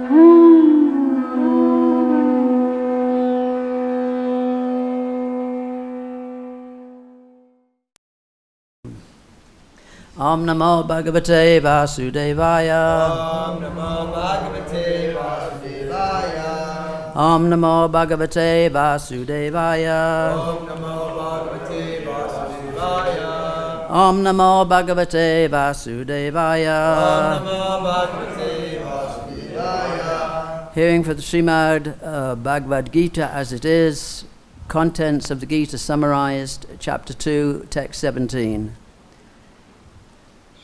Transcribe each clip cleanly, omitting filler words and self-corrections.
Om Namo Bhagavate Vasudevaya. Om Namo Bhagavate Vasudevaya. Om Namo Bhagavate Vasudevaya. Om Namo Bhagavate Vasudevaya. Om Namo Bhagavate Vasudevaya. Om Namo Bhagavate Vasudevaya. Hearing for the Srimad Bhagavad-Gita as it is, contents of the Gita summarized, chapter 2, text 17.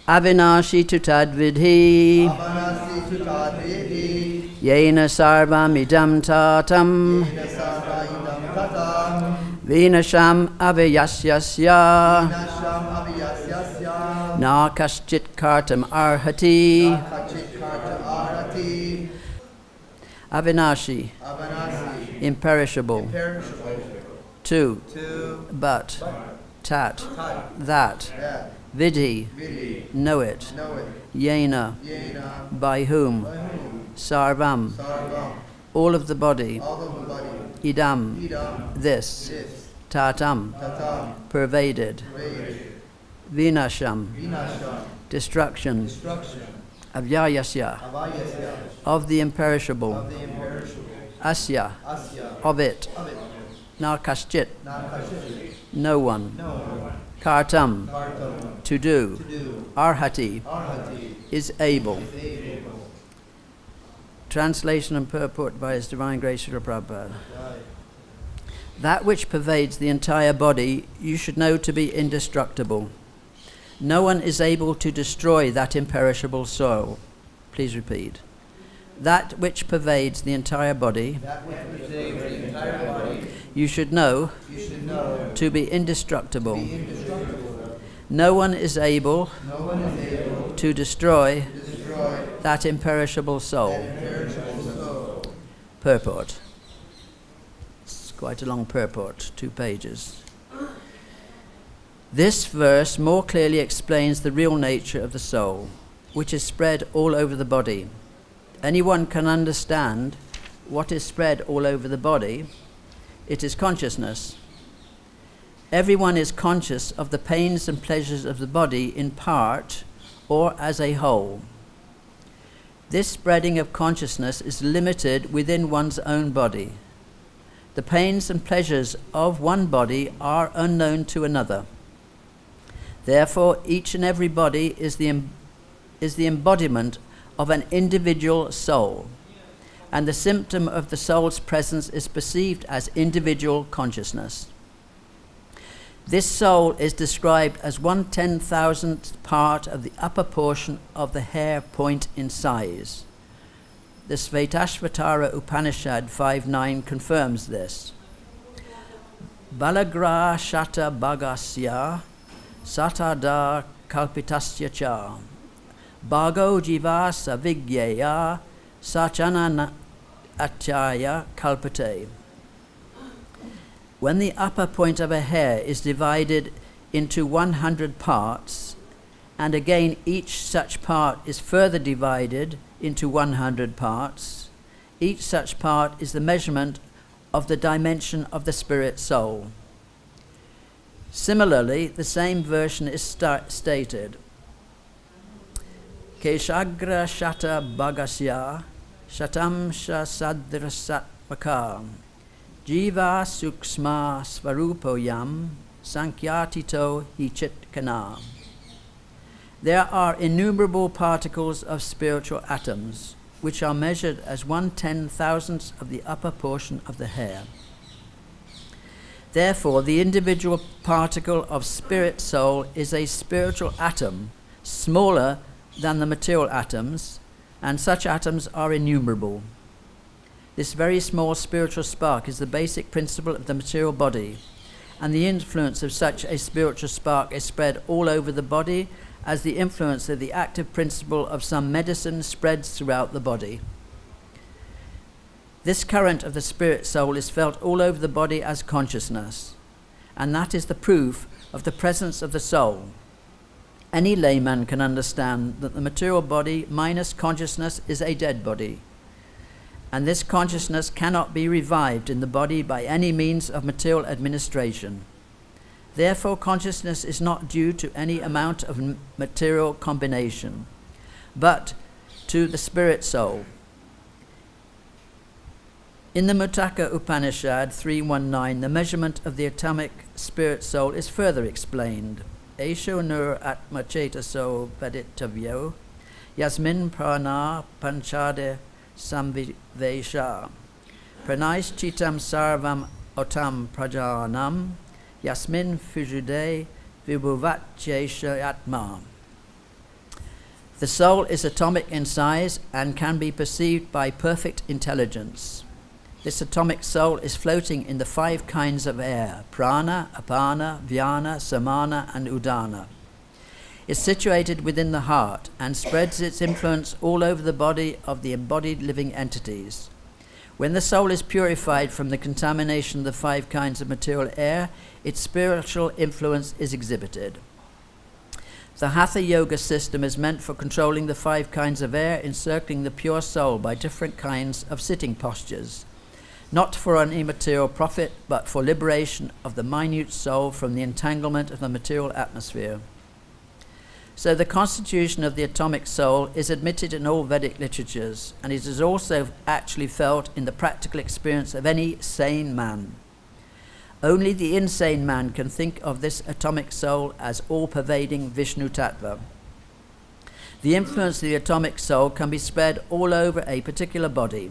Avinashi tu tadvidhi, Avanasi tu tadvidhi. yena sarvam idam tatam, Yena sarva idam tatam. vinasham avayasyasya, Nasham aviyasyasya. na kaschit kartam arhati. Kachit karta arati. Avinashi, Avanasi. imperishable. Perishable. Two, Two. but, tat, Tat. that, That. vidhi, Vidhi. know it, Know it. yena, Yena. by whom, By whom? sarvam, Sarvam. all of the body, All of the body. idam, Idam. this, This. tatam, Tatam. pervaded, Rated. vinasham, Vinasham. destruction, Destruction. avyayasya, Avayasya. of the imperishable, Of the imperishable. asya, Asya. of it, Of it. na kaschit, Nakashit. no one, No one. kartam, Kartam. to do, To do. arhati, Arhati. is able. Is able. Translation and purport by His Divine Grace Srila Prabhupada. Right. That which pervades the entire body you should know to be indestructible. No one is able to destroy that imperishable soul. Please repeat. That which pervades the entire body That which pervades the entire body. you should know You should know. to be indestructible. Be indestructible. No one is able No one is able to destroy to destroy that imperishable soul. imperishable soul. Purport. It's quite a long purport, 2 pages. This verse more clearly explains the real nature of the soul, which is spread all over the body. Anyone can understand what is spread all over the body. It is consciousness. Everyone is conscious of the pains and pleasures of the body in part or as a whole. This spreading of consciousness is limited within one's own body. The pains and pleasures of one body are unknown to another. Therefore, each and every body is the embodiment of an individual soul, and the symptom of the soul's presence is perceived as individual consciousness. This soul is described as 1/10,000th part of the upper portion of the hair point in size. The Svetashvatara Upanishad 5.9 confirms this. Balagra shata bhagasya satada kalpitasya cha bhago jiva savigyeya sachana achaya kalpate. When the upper point of a hair is divided into 100 parts, and again each such part is further divided into 100 parts, each such part is the measurement of the dimension of the spirit soul. Similarly, the same version is stated. Keshagra shata bhagasya shatam sadrasatmaka jiva suksma svarupoyam sankyatito hichit kana. There are innumerable particles of spiritual atoms, which are measured as 1/10,000th of the upper portion of the hair. Therefore, the individual particle of spirit soul is a spiritual atom, smaller than the material atoms, and such atoms are innumerable. This very small spiritual spark is the basic principle of the material body, and the influence of such a spiritual spark is spread all over the body as the influence of the active principle of some medicine spreads throughout the body. This current of the spirit soul is felt all over the body as consciousness, and that is the proof of the presence of the soul. Any layman can understand that the material body minus consciousness is a dead body, and this consciousness cannot be revived in the body by any means of material administration. Therefore, consciousness is not due to any amount of material combination, but to the spirit soul. In the Mutaka Upanishad 3.1.9, the measurement of the atomic spirit soul is further explained. Esho nur atma chetaso paditavyo yasmin prana panchade samvivesha pranais chitam sarvam otam prajanam yasmin fijude vibhuvatchesha atma. The soul is atomic in size and can be perceived by perfect intelligence. This atomic soul is floating in the 5 kinds of air: prana, apana, vyana, samana, and udana. It's situated within the heart and spreads its influence all over the body of the embodied living entities. When the soul is purified from the contamination of the 5 kinds of material air, its spiritual influence is exhibited. The Hatha Yoga system is meant for controlling the 5 kinds of air, encircling the pure soul by different kinds of sitting postures, not for any material profit, but for liberation of the minute soul from the entanglement of the material atmosphere. So the constitution of the atomic soul is admitted in all Vedic literatures, and it is also actually felt in the practical experience of any sane man. Only the insane man can think of this atomic soul as all-pervading Vishnu Tattva. The influence of the atomic soul can be spread all over a particular body.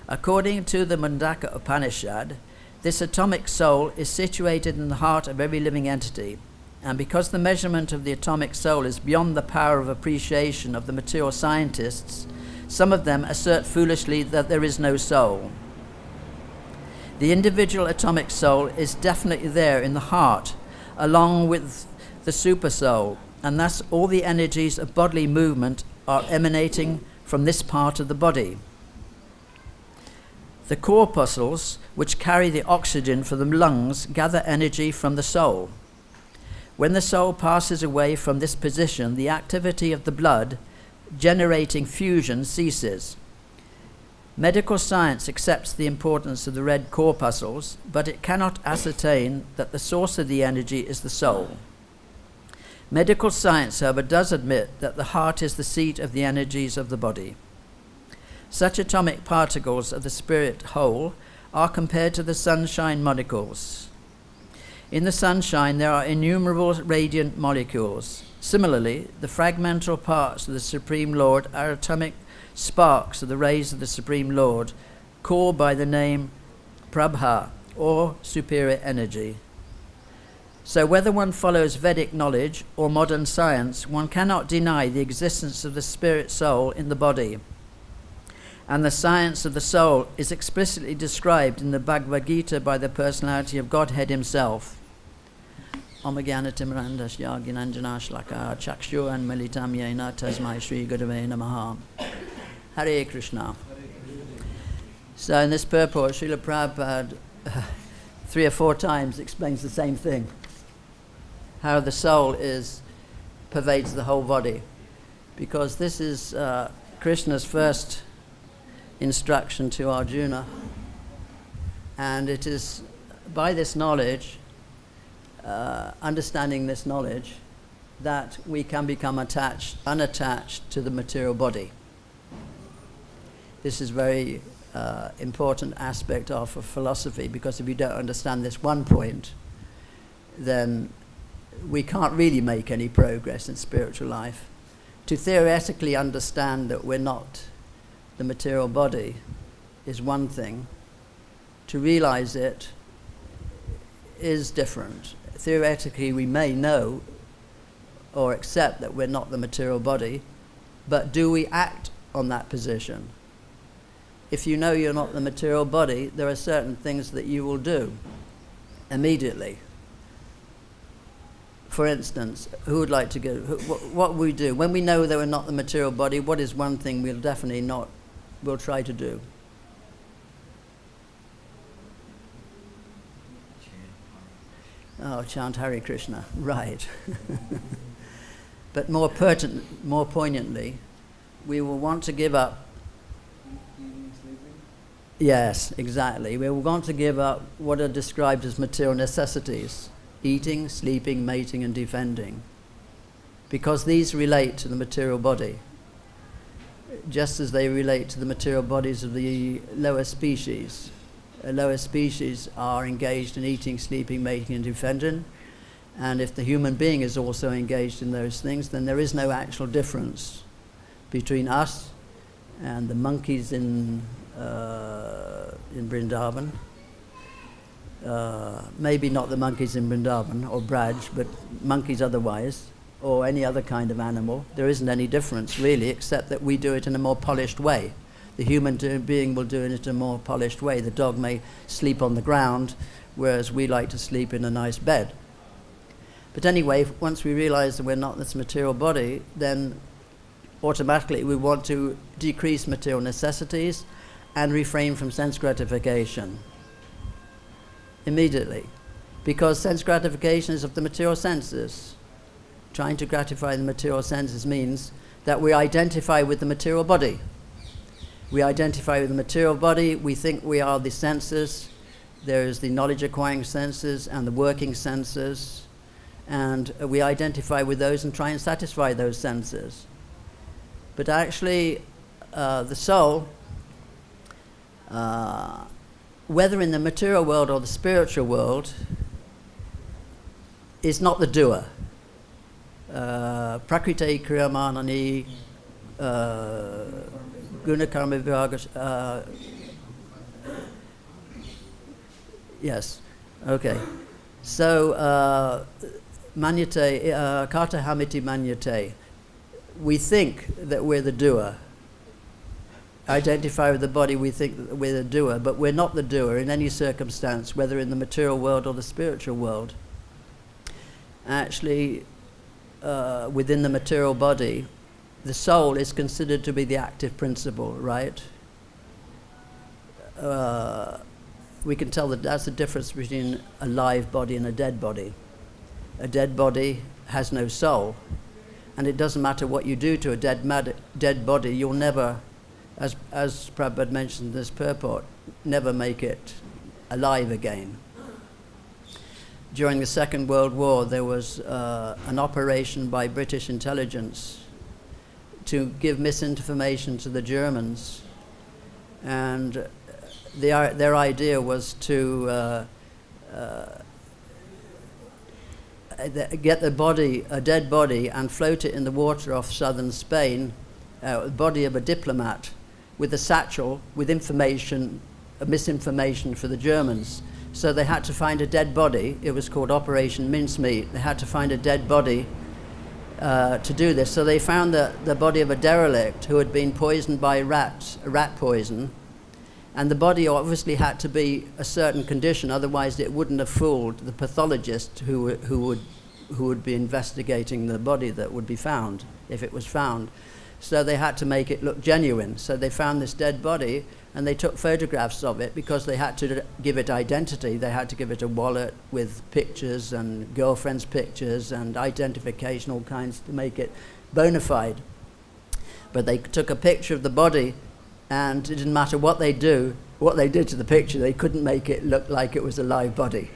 According to the Mundaka Upanishad, this atomic soul is situated in the heart of every living entity, and because the measurement of the atomic soul is beyond the power of appreciation of the material scientists, some of them assert foolishly that there is no soul. The individual atomic soul is definitely there in the heart, along with the SuperSoul, and thus all the energies of bodily movement are emanating from this part of the body. The corpuscles, which carry the oxygen for the lungs, gather energy from the soul. When the soul passes away from this position, the activity of the blood generating fusion ceases. Medical science accepts the importance of the red corpuscles, but it cannot ascertain that the source of the energy is the soul. Medical science, however, does admit that the heart is the seat of the energies of the body. Such atomic particles of the spirit whole are compared to the sunshine molecules. In the sunshine there are innumerable radiant molecules. Similarly, the fragmental parts of the Supreme Lord are atomic sparks of the rays of the Supreme Lord, called by the name Prabha, or superior energy. So whether one follows Vedic knowledge or modern science, one cannot deny the existence of the spirit soul in the body. And the science of the soul is explicitly described in the Bhagavad-Gita by the personality of Godhead himself. Omagyanatimirandasya ginanjana shlaka chakshu and militam yena tasmai Sri Gurave Namaha. Hare Krishna. So in this purport, Srila Prabhupada 3 or 4 times explains the same thing. How the soul pervades the whole body. Because this is Krishna's first instruction to Arjuna, and it is by this knowledge, understanding this knowledge, that we can become unattached to the material body. This is very important aspect of philosophy, because if you don't understand this one point, then we can't really make any progress in spiritual life. To theoretically understand that we're not the material body is one thing. To realize it is different. Theoretically, we may know or accept that we're not the material body, but do we act on that position? If you know you're not the material body, there are certain things that you will do immediately. For instance, who would like to go? What we do when we know that we're not the material body? What is one thing we'll try to do? Oh, chant Hare Krishna, right. But more poignantly, we will want to give up Yes, exactly. We want to give up what are described as material necessities: eating, sleeping, mating, and defending. Because these relate to the material body, just as they relate to the material bodies of the lower species. Lower species are engaged in eating, sleeping, mating, and defending. And if the human being is also engaged in those things, then there is no actual difference between us and the monkeys in Vrindavan. Maybe not the monkeys in Vrindavan or Braj, but monkeys otherwise, or any other kind of animal. There isn't any difference really, except that we do it in a more polished way. The human being will do it in a more polished way. The dog may sleep on the ground, whereas we like to sleep in a nice bed. But anyway, once we realize that we're not this material body, then automatically we want to decrease material necessities and refrain from sense gratification immediately. Because sense gratification is of the material senses. Trying to gratify the material senses means that we identify with the material body. We identify with the material body, we think we are the senses. There's the knowledge acquiring senses and the working senses. And we identify with those and try and satisfy those senses. But actually, the soul, whether in the material world or the spiritual world, is not the doer. Prakrite kriyamanani gunakarma viraga. Yes, okay. So, manyate, kata hamiti manyate. We think that we're the doer. Identify with the body, we think that we're the doer, but we're not the doer in any circumstance, whether in the material world or the spiritual world. Actually, within the material body, the soul is considered to be the active principle, right? We can tell that that's the difference between a live body and a dead body. A dead body has no soul, and it doesn't matter what you do to a dead body, you'll never, as Prabhupada mentioned in this purport, never make it alive again. During the Second World War, there was an operation by British intelligence to give misinformation to the Germans, and their idea was to get a dead body, and float it in the water off southern Spain, the body of a diplomat, with a satchel with information, misinformation for the Germans. So they had to find a dead body. It was called Operation Mincemeat. They had to find a dead body to do this. So they found the body of a derelict who had been poisoned by rat poison. And the body obviously had to be a certain condition, otherwise it wouldn't have fooled the pathologist who would be investigating the body that would be found, if it was found. So they had to make it look genuine. So they found this dead body, and they took photographs of it because they had to give it identity. They had to give it a wallet with pictures and girlfriend's pictures and identification, all kinds, to make it bona fide. But they took a picture of the body, and it didn't matter what they did to the picture, they couldn't make it look like it was a live body.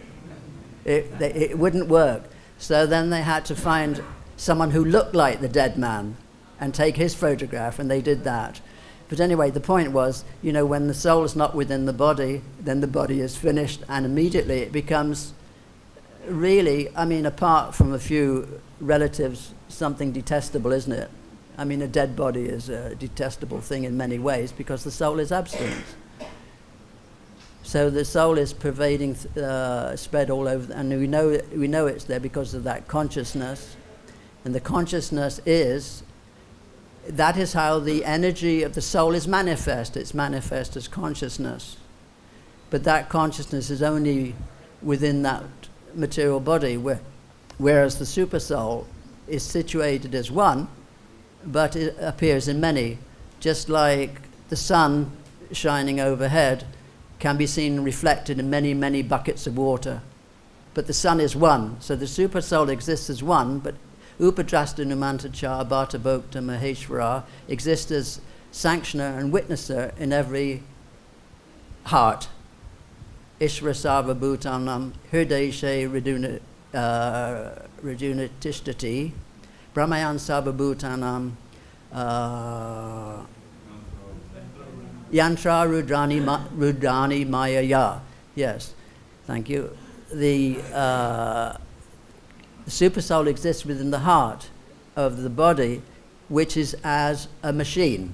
It wouldn't work. So then they had to find someone who looked like the dead man and take his photograph, and they did that. But anyway, the point was, when the soul is not within the body, then the body is finished, and immediately it becomes really, apart from a few relatives, something detestable, isn't it? A dead body is a detestable thing in many ways because the soul is absent. So the soul is pervading, spread all over, and we know it's there because of that consciousness. And the consciousness that is how the energy of the soul is manifest. It's manifest as consciousness. But that consciousness is only within that material body, whereas the supersoul is situated as one, but it appears in many. Just like the sun shining overhead can be seen reflected in many, many buckets of water. But the sun is one. So the supersoul exists as one, but Upadrasta Numantacha Bhata Bhokta Maheshwara exists as sanctioner and witnesser in every heart. Ishvara sarva bhutanam hirdeshe redunatishtati brahmayan sarva bhutanam yantra rudrani mayaya. Yes, thank you. The supersoul exists within the heart of the body, which is as a machine.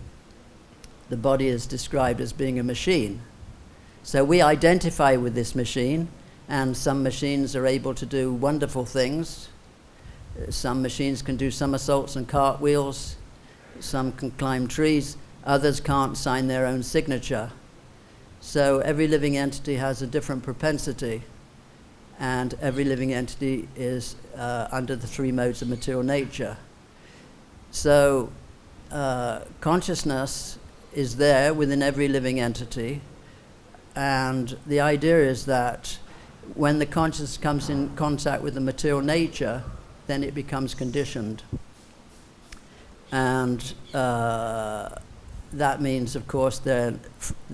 The body is described as being a machine. So we identify with this machine, and some machines are able to do wonderful things. Some machines can do somersaults and cartwheels. Some can climb trees. Others can't sign their own signature. So every living entity has a different propensity, and every living entity is under the three modes of material nature. So consciousness is there within every living entity, and the idea is that when the consciousness comes in contact with the material nature, then it becomes conditioned. And that means, of course, the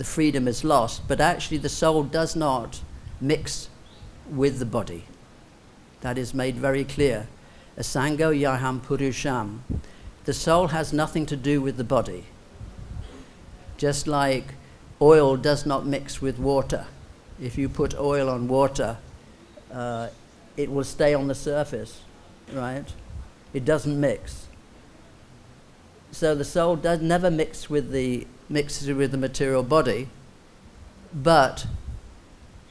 freedom is lost, but actually the soul does not mix with the body. That is made very clear. Asango yaham purusham. The soul has nothing to do with the body. Just like oil does not mix with water. If you put oil on water, it will stay on the surface, right? It doesn't mix. So the soul does never mixes with the material body, but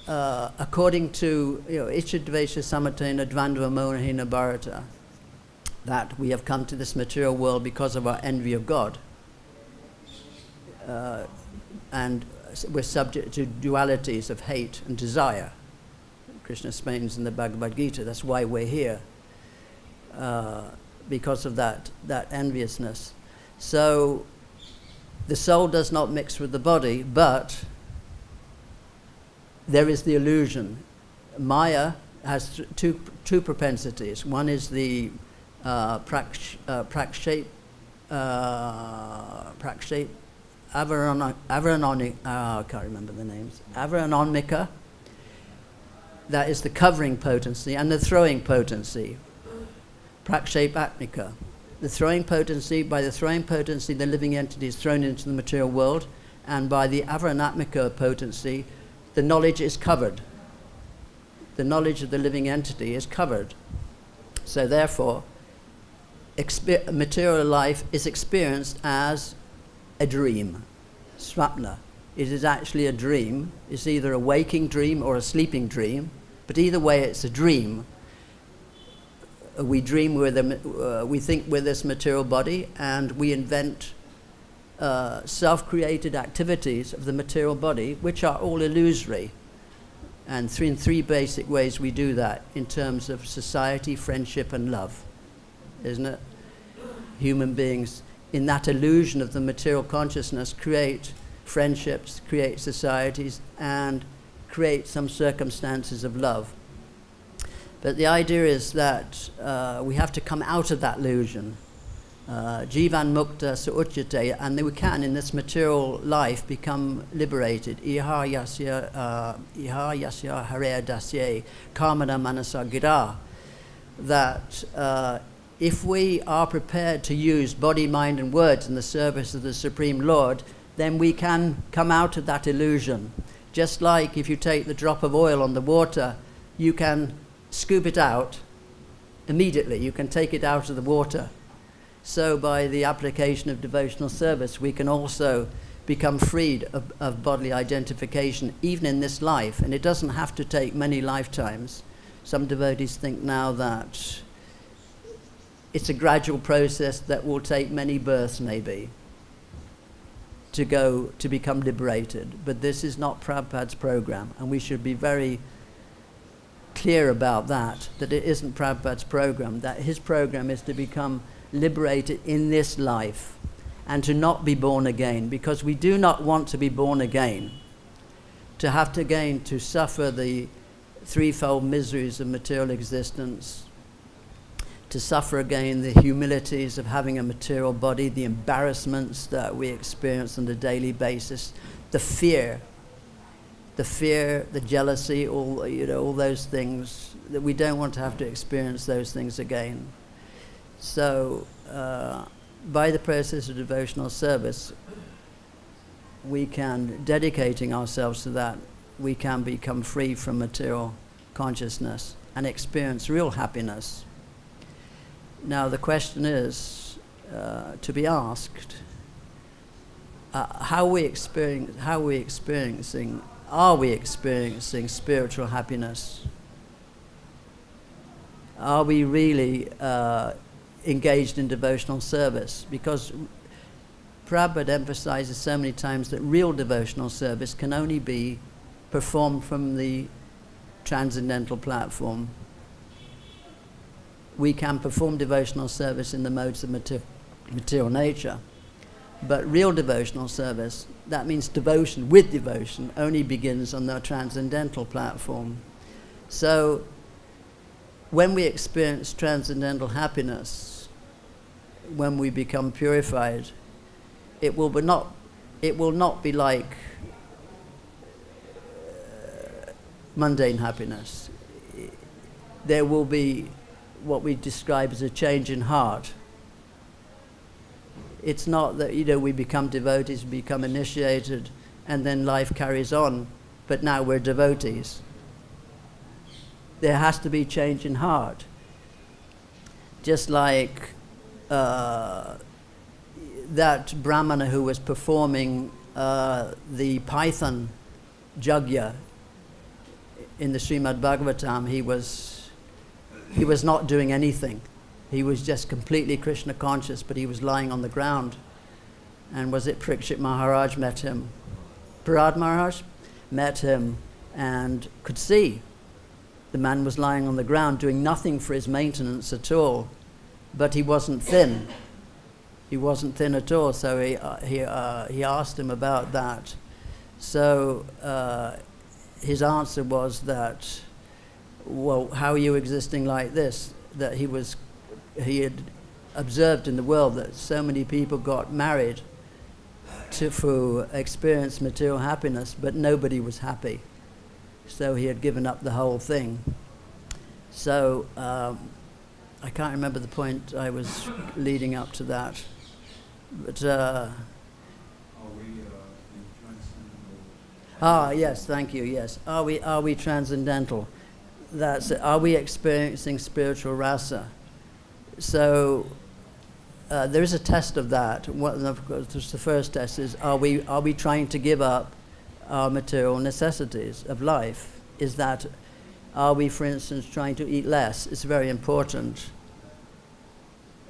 according to Ichadvesha Samatena Dvandva Monahina Bharata, that we have come to this material world because of our envy of God, and we're subject to dualities of hate and desire. Krishna explains in the Bhagavad-Gita, that's why we're here, because of that enviousness. So the soul does not mix with the body, but there is the illusion. Maya has two propensities. One is the prakshape, Avaranonic, I can't remember the names. Avaranomika, that is the covering potency, and the throwing potency, Prakshape-atmika. The throwing potency, by the throwing potency, the living entity is thrown into the material world, and by the Avaranatmika potency, the knowledge is covered. The knowledge of the living entity is covered. So therefore, material life is experienced as a dream, swapna. It is actually a dream. It's either a waking dream or a sleeping dream, but either way it's a dream. We dream we think we're this material body, and we invent self-created activities of the material body, which are all illusory. And in three basic ways we do that in terms of society, friendship, and love, isn't it? Human beings, in that illusion of the material consciousness, create friendships, create societies, and create some circumstances of love. But the idea is that we have to come out of that illusion. Jivan mukta suuchyate, and we can, in this material life, become liberated. Iha yasya harea dasye kamana manasa gira. That if we are prepared to use body, mind, and words in the service of the Supreme Lord, then we can come out of that illusion. Just like if you take the drop of oil on the water, you can scoop it out immediately. You can take it out of the water. So by the application of devotional service, we can also become freed of bodily identification, even in this life. And it doesn't have to take many lifetimes. Some devotees think now that it's a gradual process that will take many births, maybe, to become liberated. But this is not Prabhupada's program, and we should be very clear about that it isn't Prabhupada's program, that his program is to become liberated in this life and to not be born again, because we do not want to be born again, to have to again to suffer the threefold miseries of material existence, to suffer again the humilities of having a material body, the embarrassments that we experience on a daily basis, the fear the fear, the jealousy, all those things, that we don't want to have to experience those things again. So by the process of devotional service, we can, dedicating ourselves to that, we can become free from material consciousness and experience real happiness. Now the question is to be asked, are we experiencing spiritual happiness? Are we really engaged in devotional service? Because Prabhupada emphasizes so many times that real devotional service can only be performed from the transcendental platform. We can perform devotional service in the modes of material nature, but real devotional service, that means devotion with devotion, only begins on the transcendental platform. So when we experience transcendental happiness, when we become purified, it will not be like mundane happiness. There will be what we describe as a change in heart. It's not that we become devotees, we become initiated, and then life carries on, but now we're devotees. There has to be change in heart. Just like that Brahmana who was performing the Python Jagya in the Srimad Bhagavatam, he was not doing anything. He was just completely Krishna conscious, but he was lying on the ground. And was it Parikshit Maharaj met him? Parad Maharaj met him and could see the man was lying on the ground doing nothing for his maintenance at all, but he wasn't thin. He wasn't thin at all, so he asked him about that. So his answer was that, well, how are you existing like this? That he had observed in the world that so many people got married to experience material happiness, but nobody was happy. So he had given up the whole thing. So I can't remember the point I was leading up to that. But yes, thank you. Yes, are we transcendental? That's it. Are we experiencing spiritual rasa? So there is a test of that. Of course, the first test is: are we trying to give up our material necessities of life? Are we, for instance, trying to eat less? It's very important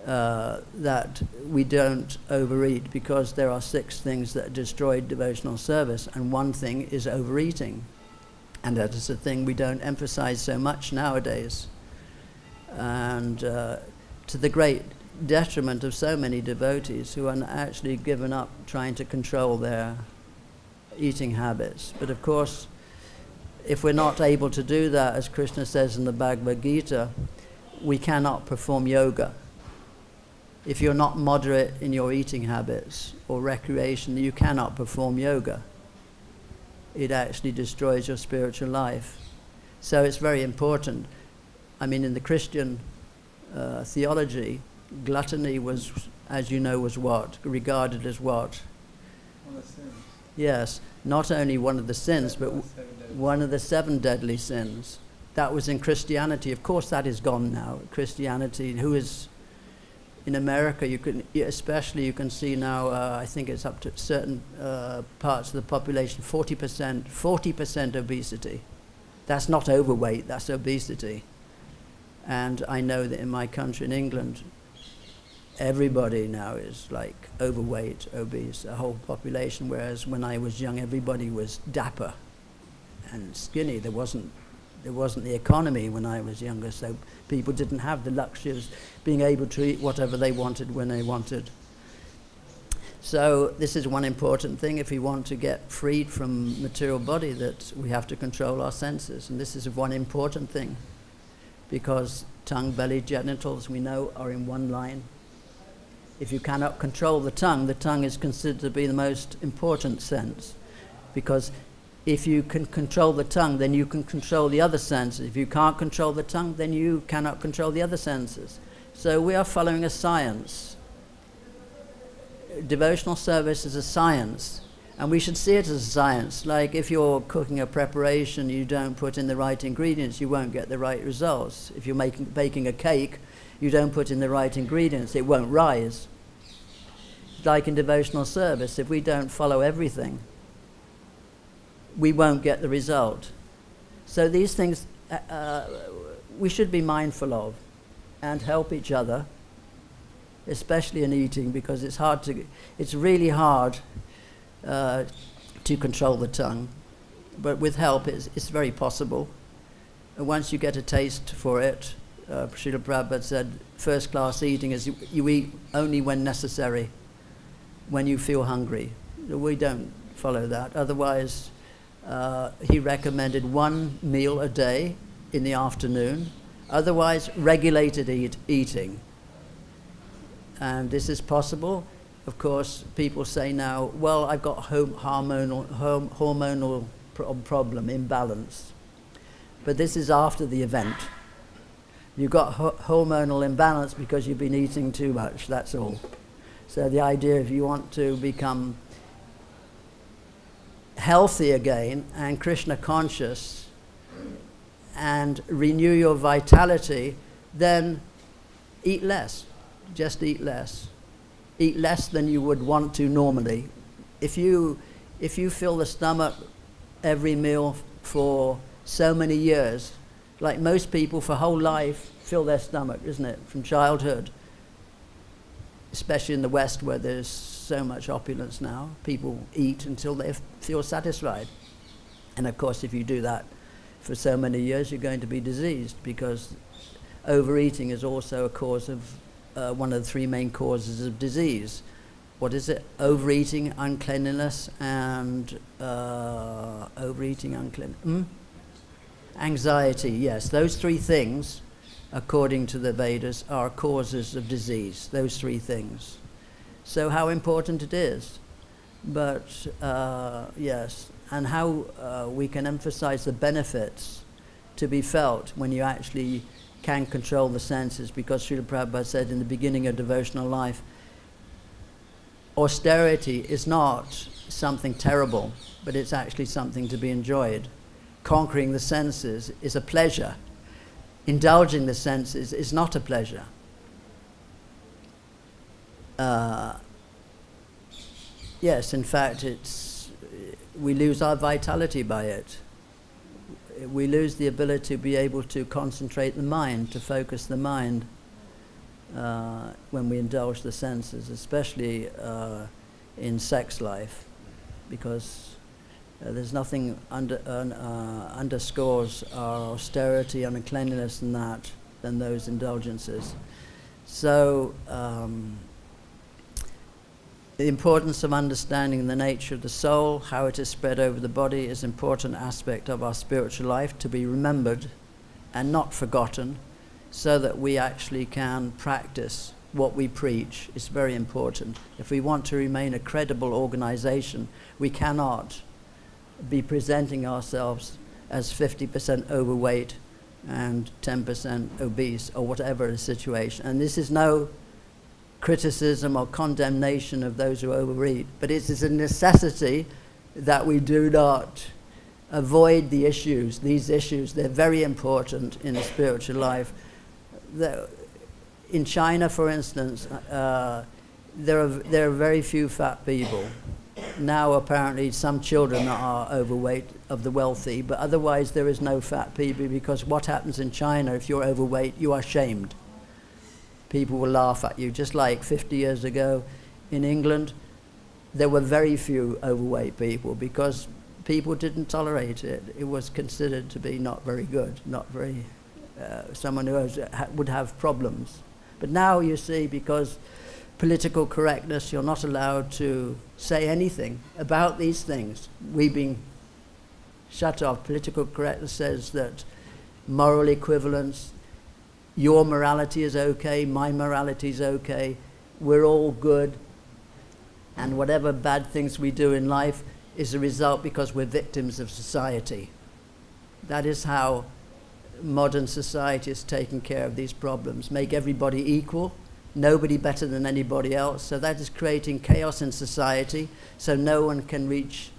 that we don't overeat, because there are 6 things that destroy devotional service, and one thing is overeating. And that is a thing we don't emphasize so much nowadays. And to the great detriment of so many devotees who are actually given up trying to control their eating habits. But of course, if we're not able to do that, as Krishna says in the Bhagavad-Gita, we cannot perform yoga. If you're not moderate in your eating habits or recreation, you cannot perform yoga. It actually destroys your spiritual life. So it's very important. I mean, in the Christian theology, gluttony was, as you know, was what? Regarded as what? One of the sins. Yes, not only one of the sins, but one of the 7 deadly sins. That was in Christianity. Of course, that is gone now. Christianity, who is in America, you can see now, I think it's up to certain parts of the population, 40% obesity. That's not overweight, that's obesity. And I know that in my country, in England, everybody now is like overweight, obese, the whole population, whereas when I was young, everybody was dapper and skinny. There wasn't the economy when I was younger, so people didn't have the luxury of being able to eat whatever they wanted when they wanted. So this is one important thing if we want to get freed from material body, that we have to control our senses. And this is one important thing, because tongue, belly, genitals, we know, are in one line. If you cannot control the tongue is considered to be the most important sense, because If you can control the tongue, then you can control the other senses. If you can't control the tongue, then you cannot control the other senses. So we are following a science. Devotional service is a science, and we should see it as a science. Like if you're cooking a preparation, you don't put in the right ingredients, you won't get the right results. If you're baking a cake, you don't put in the right ingredients, it won't rise. Like in devotional service, if we don't follow everything, we won't get the result. So these things we should be mindful of and help each other, especially in eating, because it's really hard to control the tongue. But with help, it's very possible. And once you get a taste for it, Srila Prabhupada said, first-class eating is you eat only when necessary, when you feel hungry. We don't follow that. Otherwise, he recommended 1 meal a day in the afternoon. Otherwise, regulated eating. And this is possible. Of course, people say now, well, I've got hormonal problem, imbalance. But this is after the event. You've got hormonal imbalance because you've been eating too much, that's all. So the idea, if you want to become healthy again and Krishna conscious and renew your vitality, then eat less. Just eat less. Eat less than you would want to normally. If you fill the stomach every meal for so many years, like most people for whole life fill their stomach, isn't it, from childhood, especially in the West where there's so much opulence now. People eat until they feel satisfied. And of course, if you do that for so many years, you're going to be diseased, because overeating is also a cause of one of the 3 main causes of disease. What is it? Overeating, uncleanliness, and anxiety. Yes, those 3 things, according to the Vedas, are causes of disease. Those 3 things. So how important it is. But yes, and how we can emphasize the benefits to be felt when you actually can control the senses, because Srila Prabhupada said in the beginning of devotional life, austerity is not something terrible, but it's actually something to be enjoyed. Conquering the senses is a pleasure. Indulging the senses is not a pleasure. Yes, in fact, we lose our vitality by it. We lose the ability to be able to concentrate the mind, to focus the mind when we indulge the senses, especially in sex life, because there's nothing underscores our austerity and cleanliness than those indulgences. So the importance of understanding the nature of the soul, how it is spread over the body, is an important aspect of our spiritual life to be remembered and not forgotten, so that we actually can practice what we preach. It's very important. If we want to remain a credible organization, we cannot be presenting ourselves as 50% overweight and 10% obese, or whatever the situation. And this is no criticism or condemnation of those who overeat, but it is a necessity that we do not avoid the issues. These issues, they're very important in the spiritual life. In China, for instance, there are very few fat people. Now apparently some children are overweight of the wealthy, but otherwise there is no fat people, because what happens in China, if you're overweight, you are shamed. People will laugh at you. Just like 50 years ago in England, there were very few overweight people because people didn't tolerate it. It was considered to be not very good, not very, someone who would have problems. But now you see, because political correctness, you're not allowed to say anything about these things. We've been shut off. Political correctness says that moral equivalence, your morality is okay, my morality is okay, we're all good, and whatever bad things we do in life, is a result because we're victims of society. That is how modern society has taken care of these problems. Make everybody equal, nobody better than anybody else. So that is creating chaos in society, so no one can reach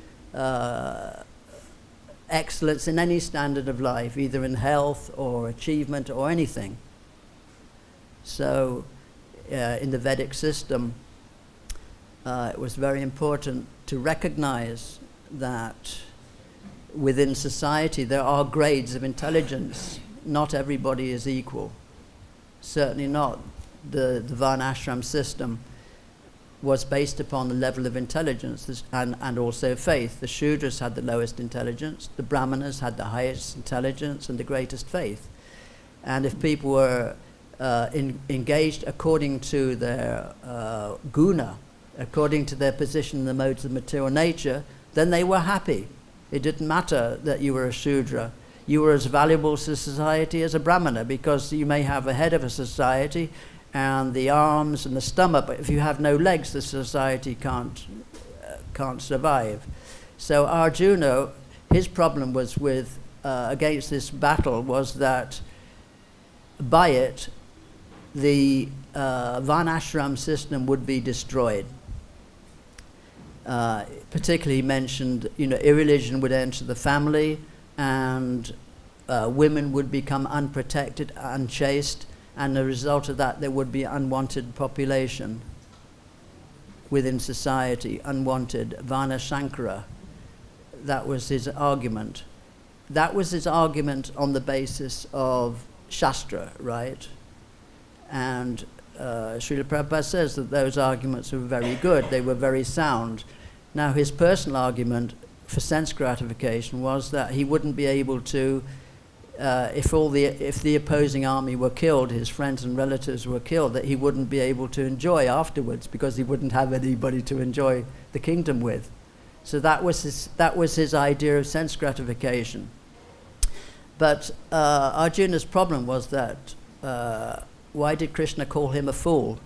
excellence in any standard of life, either in health or achievement or anything. So in the Vedic system, it was very important to recognize that within society there are grades of intelligence. Not everybody is equal. Certainly not. The Varnashram system was based upon the level of intelligence and also faith. The Shudras had the lowest intelligence, the Brahmanas had the highest intelligence and the greatest faith. And if people were engaged according to their guna, according to their position in the modes of material nature, then they were happy. It didn't matter that you were a Shudra. You were as valuable to society as a Brahmana, because you may have a head of a society and the arms and the stomach, but if you have no legs, the society can't survive. So Arjuna, his problem was with against this battle was that by it the Varnashram system would be destroyed. Particularly he mentioned, irreligion would enter the family, and women would become unprotected, unchaste, and the result of that there would be unwanted population within society, unwanted Varnashankara. That was his argument. That was his argument on the basis of Shastra, right? And Srila Prabhupada says that those arguments were very good, they were very sound. Now his personal argument for sense gratification was that he wouldn't be able to, if the opposing army were killed, his friends and relatives were killed, that he wouldn't be able to enjoy afterwards because he wouldn't have anybody to enjoy the kingdom with. So that was his idea of sense gratification. But Arjuna's problem was that why did Krishna call him a fool?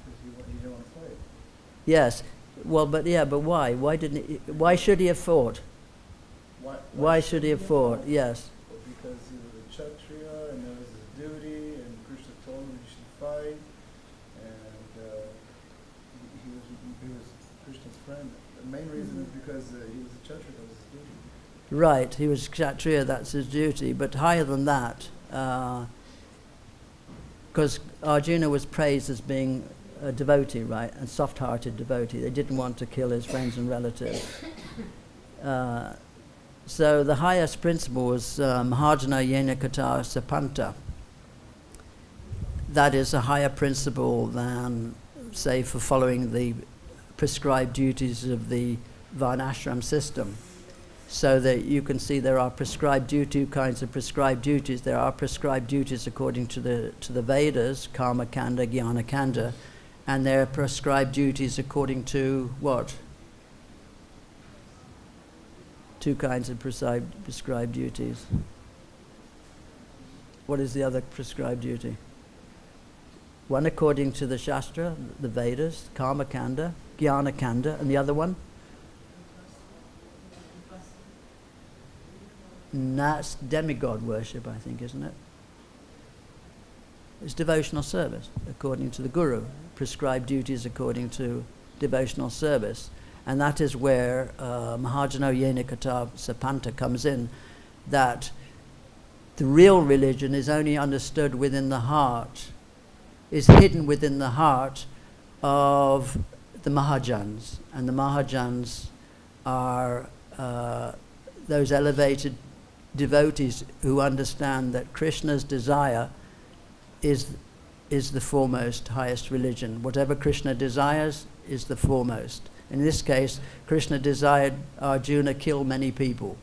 Because you don't want to fight. Yes. Well, but why? Why should he have fought? Why should he have fought? Yes. Because he was a Kshatriya and that was his duty, and Krishna told him he should fight, and he was Krishna's friend. The main reason is because he was a Kshatriya, that was his duty. Right, he was Kshatriya, that's his duty. But higher than that, because Arjuna was praised as being a devotee, right, a soft-hearted devotee. They didn't want to kill his friends and relatives. So the highest principle was Mahajana Yena Kata Sapanta. That is a higher principle than, say, for following the prescribed duties of the Varnashram system. So that you can see there are two kinds of prescribed duties. There are prescribed duties according to the Vedas, Karma Kanda, Jnana Kanda, and there are prescribed duties according to what? Two kinds of prescribed duties. What is the other prescribed duty? One according to the Shastra, the Vedas, Karma Kanda, Jnana Kanda, and the other one? And that's demigod worship, I think, isn't it? It's devotional service, according to the Guru. Prescribed duties according to devotional service. And that is where Mahajano Yena Kata Sapanta comes in, that the real religion is only understood within the heart, is hidden within the heart of the Mahajans. And the Mahajans are those elevated devotees who understand that Krishna's desire is the foremost, highest religion. Whatever Krishna desires is the foremost. In this case, Krishna desired Arjuna kill many people.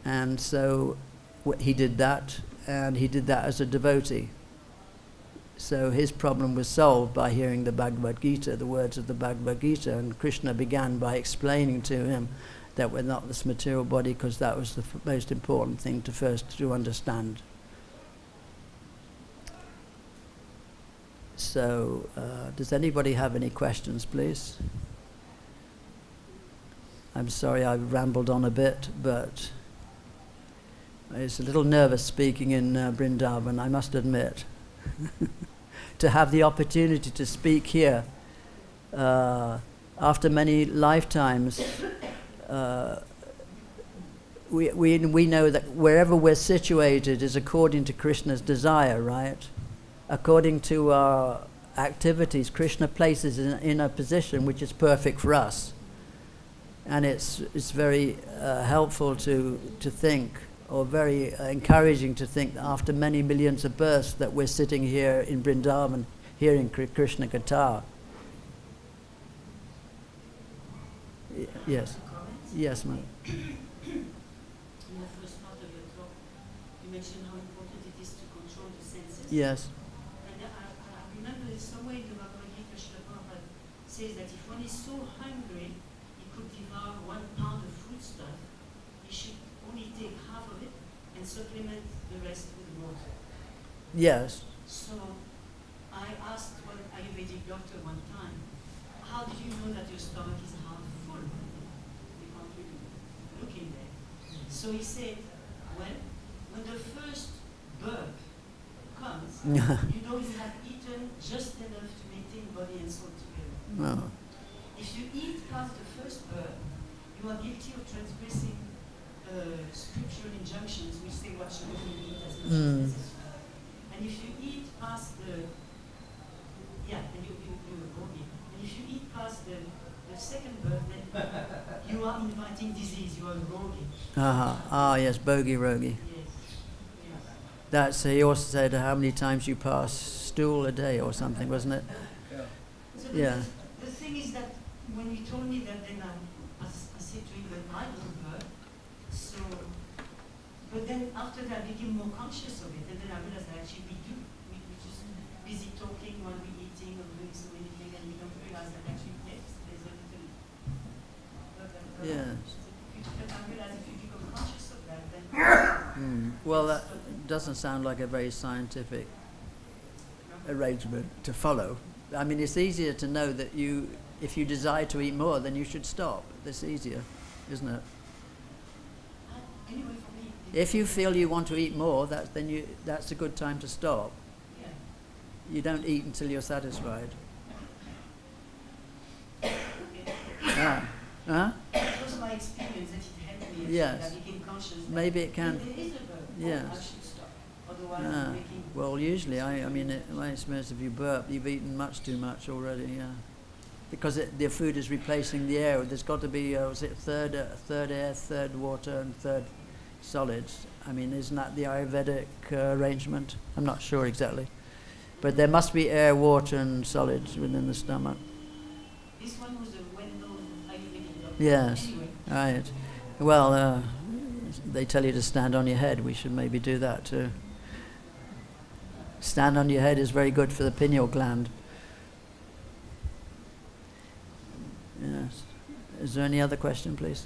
And so he did that, and he did that as a devotee. So his problem was solved by hearing the Bhagavad-Gita, the words of the Bhagavad-Gita, and Krishna began by explaining to him that we're not this material body, because that was the most important thing to understand. So, does anybody have any questions, please? I'm sorry I've rambled on a bit, but it's a little nervous speaking in Vrindavan, I must admit. To have the opportunity to speak here after many lifetimes, we know that wherever we're situated is according to Krishna's desire, right? According to our activities, Krishna places in a position which is perfect for us. And it's very helpful to think, or very encouraging to think that after many millions of births that we're sitting here in Vrindavan, hearing Krishna Katha. Yes. Yes, ma'am. In the first part of your talk, you mentioned how important it is to control the senses. Yes. And I remember somewhere in the Bhagavad-Gita, Srila Prabhupada says that if one is so hungry, he could devour 1 pound of foodstuff, he should only take half of it and supplement the rest with water. Yes. So I asked one Ayurvedic doctor one time, how do you know that your stomach is half full? You can't really look in there. So he said, well, when the first burp comes, you know you have eaten just enough to maintain body and soul together. No. If you eat past the first burp, you are guilty of transgressing scriptural injunctions which say what should only eat as much as necessary. And if you eat past the, and you will be. And if you eat past the second burp, then you are inviting disease, you are rogi. Ah, yes, bogey rogi. Yes. Yes. That's, he also said how many times you pass stool a day or something, wasn't it? Yeah. So Yeah. the thing is that when you told me that, then I said to him that I don't burp. So, but then after that I became more conscious of it, and then I realized that actually we do. We're just busy talking while we're eating or doing so many things, and we don't realize that actually, yes, there's a little. Yes. But I realize if you become conscious of that, then. Well, that doesn't sound like a very scientific arrangement to follow. I mean, it's easier to know that if you desire to eat more, then you should stop. That's easier, isn't it? Anyway, for me. If you feel you want to eat more, that's a good time to stop. Yeah. You don't eat until you're satisfied. Okay. Huh? It was my experience that it helped me. Yes. That I became conscious. That Maybe it can. There is a burp. Yes. I should stop. Otherwise, I'm making. Well, usually, I mean, my experience, if you burp, you've eaten much too much already, yeah. Because the food is replacing the air. There's got to be, third air, third water, and third solids. I mean, isn't that the Ayurvedic arrangement? I'm not sure exactly. But there must be air, water, and solids within the stomach. This one was a well-known Ayurvedic doctor. Yes, Anyway. right. Well, they tell you to stand on your head. We should maybe do that too. Stand on your head is very good for the pineal gland. Yes. Is there any other question, please?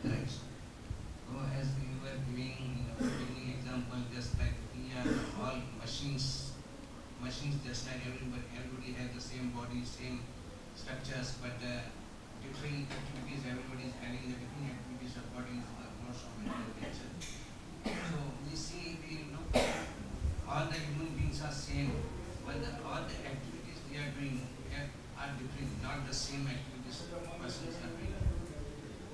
Thanks. So as you were giving example, just like we are all machines just like everybody has the same body, same structures, but different activities, everybody is having the different activities according to the course of mental nature. So we see, all the human beings are same, but all the activities we are doing are different, not the same activities persons are doing.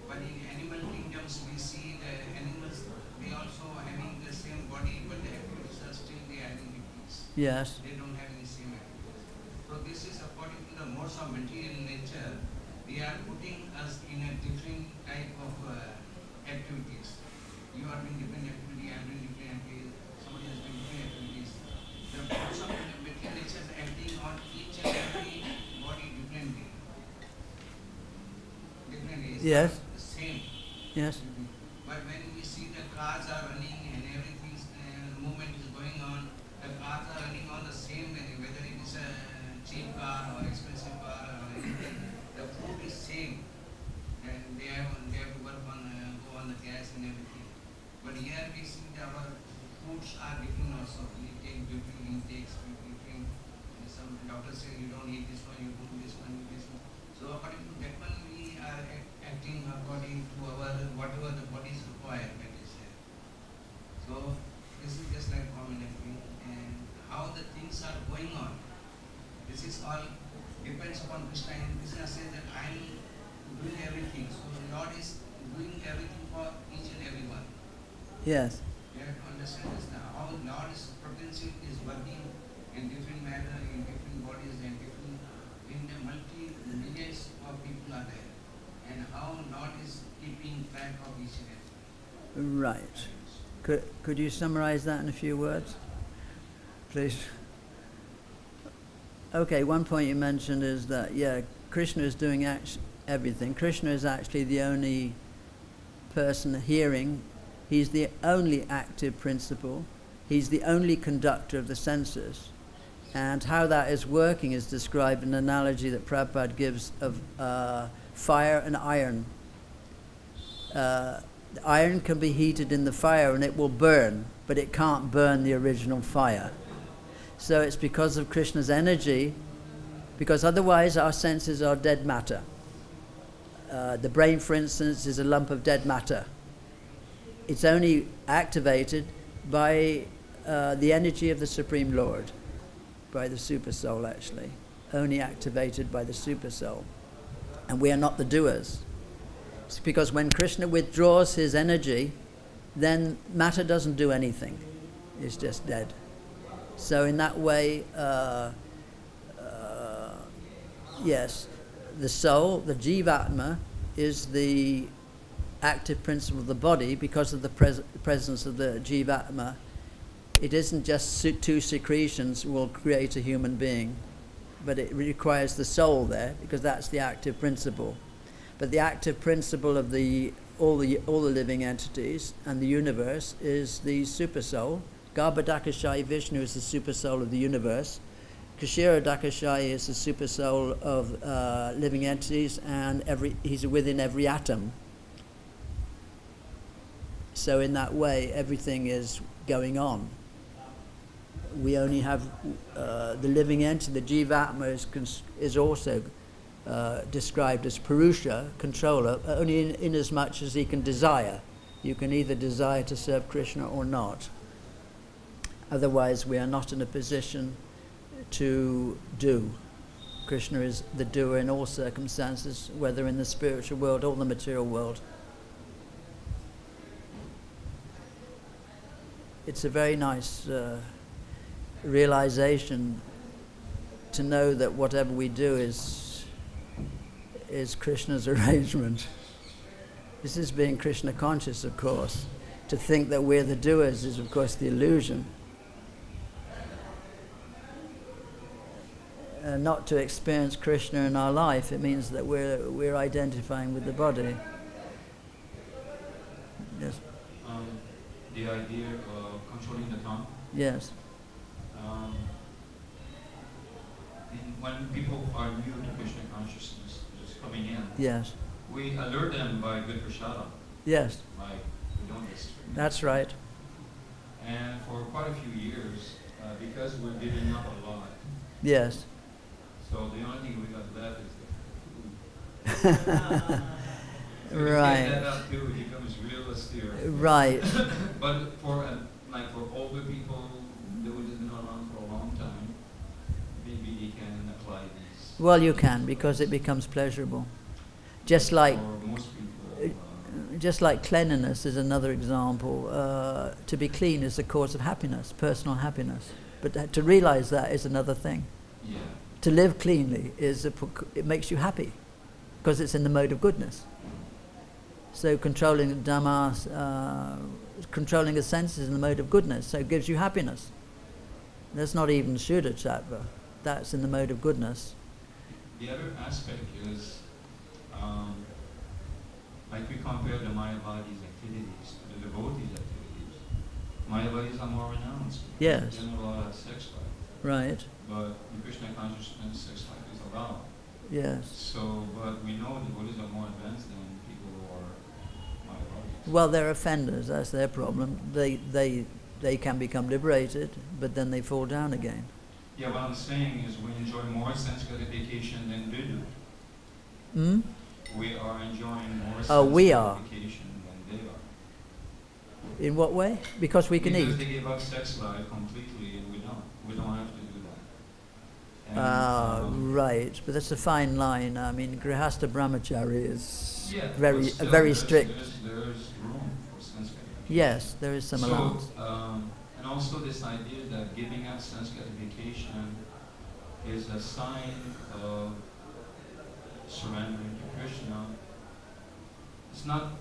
But in animal kingdoms, we see the animals, they also having the same body, but the activities are still they are having difference. Yes. They don't have any same activities. So this is according to the modes of material nature, they are putting us in a different type of activities. You are doing different activity, I am doing different activities, somebody is doing different activities. The modes of material nature is acting on each and every body differently. Yes. The same. Yes. But when we see the cars are running and everything's movement is going on, the cars are running on the same way, whether it is a cheap car or expensive car or anything, the food is same. And they have to work on go on on the gas and everything. But here we see that our foods are different also. We take different intakes, different. Some doctors say you don't eat this one, you don't this one, you this one. So according to that one, we are acting according to our whatever the body is required, like I said. So this is just like common thing, and how the things are going on. This is all depends upon Krishna, and Krishna says that I am doing everything. So the Lord is doing everything for each and everyone. Yes. We have to understand this now. How Lord's potential is working in different manner, in different bodies, and different in the multi-millions of people are there. And how Lord is keeping track of each and every. Right. Could you summarize that in a few words, please? Okay, one point you mentioned is that, Krishna is doing everything. Krishna is actually the only person hearing. He's the only active principle. He's the only conductor of the senses. And how that is working is described in an analogy that Prabhupada gives of fire and iron. The iron can be heated in the fire and it will burn, but it can't burn the original fire. So it's because of Krishna's energy, because otherwise our senses are dead matter. The brain, for instance, is a lump of dead matter. It's only activated by the energy of the Supreme Lord, by the SuperSoul actually, only activated by the SuperSoul. And we are not the doers. It's because when Krishna withdraws his energy, then matter doesn't do anything. It's just dead. So in that way, yes, the soul, the Jivatma, is the active principle of the body. Because of the presence of the Jivatma, it isn't just two secretions will create a human being, but it requires the soul there, because that's the active principle. But the active principle of all the living entities and the universe is the SuperSoul. Garbhodakashayi Vishnu is the SuperSoul of the universe. Kshirodakashayi is the SuperSoul of living entities, and he's within every atom. So in that way, everything is going on. We only have the living entity, the Jivatma, is also described as Purusha, controller, only in as much as he can desire. You can either desire to serve Krishna or not. Otherwise, we are not in a position to do. Krishna is the doer in all circumstances, whether in the spiritual world or the material world. It's a very nice realization to know that whatever we do is Krishna's arrangement. This is being Krishna conscious, of course. To think that we're the doers is, of course, the illusion. Not to experience Krishna in our life, it means that we're identifying with the body. Yes. The idea of controlling the tongue. Yes. When people are new to Krishna consciousness, just coming in, Yes. we alert them by good prasada. Yes. Like we don't restrict. That's right. And for quite a few years, because we're giving up a lot, Yes. so the only thing we got left is the food. So Right. if you get that out too, it becomes real austere. Right. But for older people that would have been around for a long time, maybe they can apply these. Well, you can, because it becomes pleasurable. Just like For most people, just like cleanliness is another example. To be clean is the cause of happiness, personal happiness. But to realize that is another thing. yeah. To live cleanly it makes you happy, because it's in the mode of goodness. So controlling the dhammas, controlling the senses in the mode of goodness, so it gives you happiness. That's not even Shuddha Sattva. That's in the mode of goodness. The other aspect is, like we compare the Mayavadi's activities to the devotees' activities. Mayavadis are more renounced. Yes. They're not allowed to have sex life. Right. But in Krishna consciousness, sex life is allowed. Yes. So, but we know devotees are more advanced than people who are Mayavadis. Well, they're offenders. That's their problem. They can become liberated, but then they fall down again. Yeah, what I'm saying is we enjoy more sense gratification than they do. Hmm? We are enjoying more sense We are. gratification than they are. In what way? Because we can Because eat. they give up sex life completely and we don't. We don't have to do that. And, Right. But that's a fine line. I mean, Grihastha Brahmachari is yeah, very but still very there's- strict. There's room for sense gratification. Yes, there is some allowance. And also this idea that giving up sense gratification is a sign of surrendering to Krishna. It's not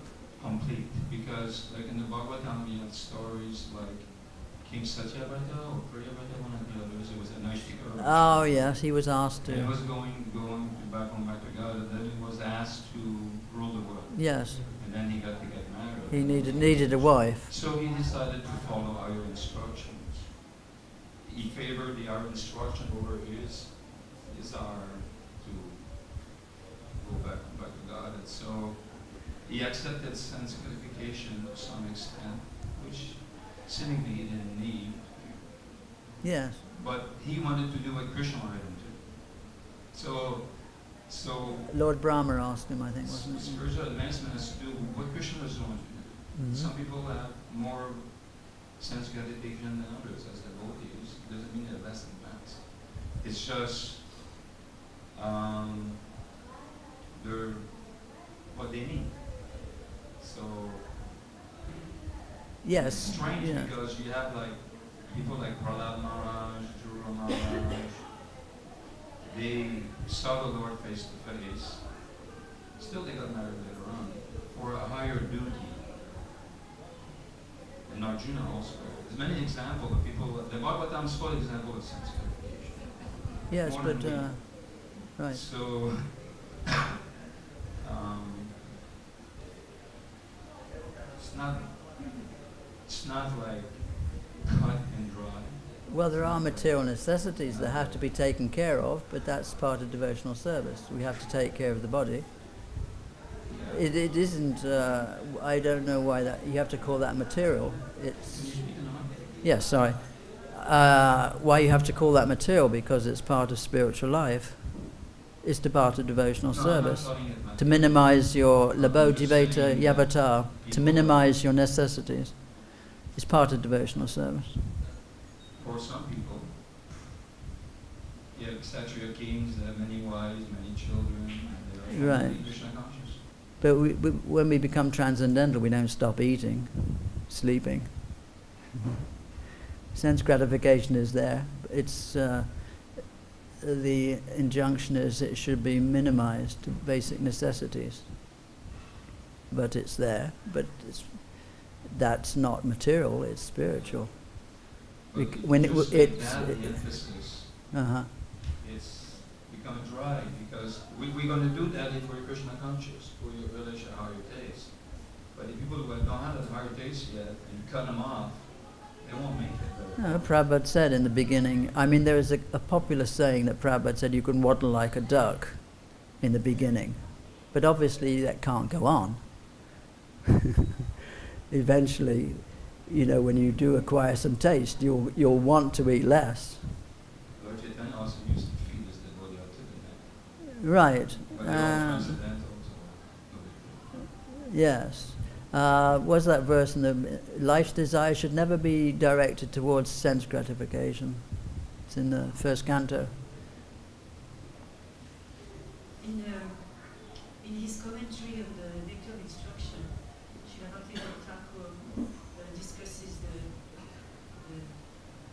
complete because, like in the Bhagavatam, you have stories like King Satyabhata or Priyabhata, one of the others. It was a Naishtika. Oh yes, he was asked And he to. was going back home back to God, and then he was asked to rule the world. Yes, And then he got to get married. he needed a wife. So he decided to follow our instructions. He favored our instruction over his desire to go back to God. And so he accepted sense gratification to some extent, which seemingly he didn't need. Yes. But he wanted to do what Krishna wanted him to. So Lord Brahma asked him, I think, wasn't it? spiritual advancement is to do what Krishna was doing to do. Mhm. Some people have more sense gratification than others as devotees. It doesn't mean they're less advanced. It's just they're what they need. So Yes. it's strange Yeah. because you have like people like Prahlad Maharaj, Dhruva Maharaj. They saw the Lord face to face. Still, they got married later on for a higher duty. And Arjuna also. There's many examples of people. The Bhagavatam is full example of sense gratification. Yes, More but than right. So, it's not like cut and dry. Well, there are material necessities that have to be taken care of, but that's part of devotional service. We have to take care of the body. Yeah. It isn't. I don't know why that you have to call that material. It's yes, sorry. Why you have to call that material? Because it's part of spiritual life. It's to part of devotional service. To minimize your labodhiveta yavata, to minimize your necessities. It's part of devotional service. For some people, you have Kshatriya kings, they have many wives, many children, and they're Right. Krishna conscious. But when we become transcendental, we don't stop eating, sleeping. Sense gratification is there. It's the injunction is it should be minimized to basic necessities. But it's there. But that's not material. It's spiritual. But When just it like that, the emphasis, it's become dry because we're going to do that if we're Krishna conscious, for you relish a higher taste. But the people who don't have that higher taste yet and cut them off, they won't make it. No, Prabhupada said in the beginning, I mean, there is a popular saying that Prabhupada said you can waddle like a duck in the beginning. But obviously that can't go on. Eventually, you know, when you do acquire some taste, you'll want to eat less. Lord Chaitanya also used to feed us the body up to the neck. Right. But they're all transcendental, so Yes. Was that verse in the life's desire should never be directed towards sense gratification? It's in the first canto. In his commentary on the Nectar of Instruction,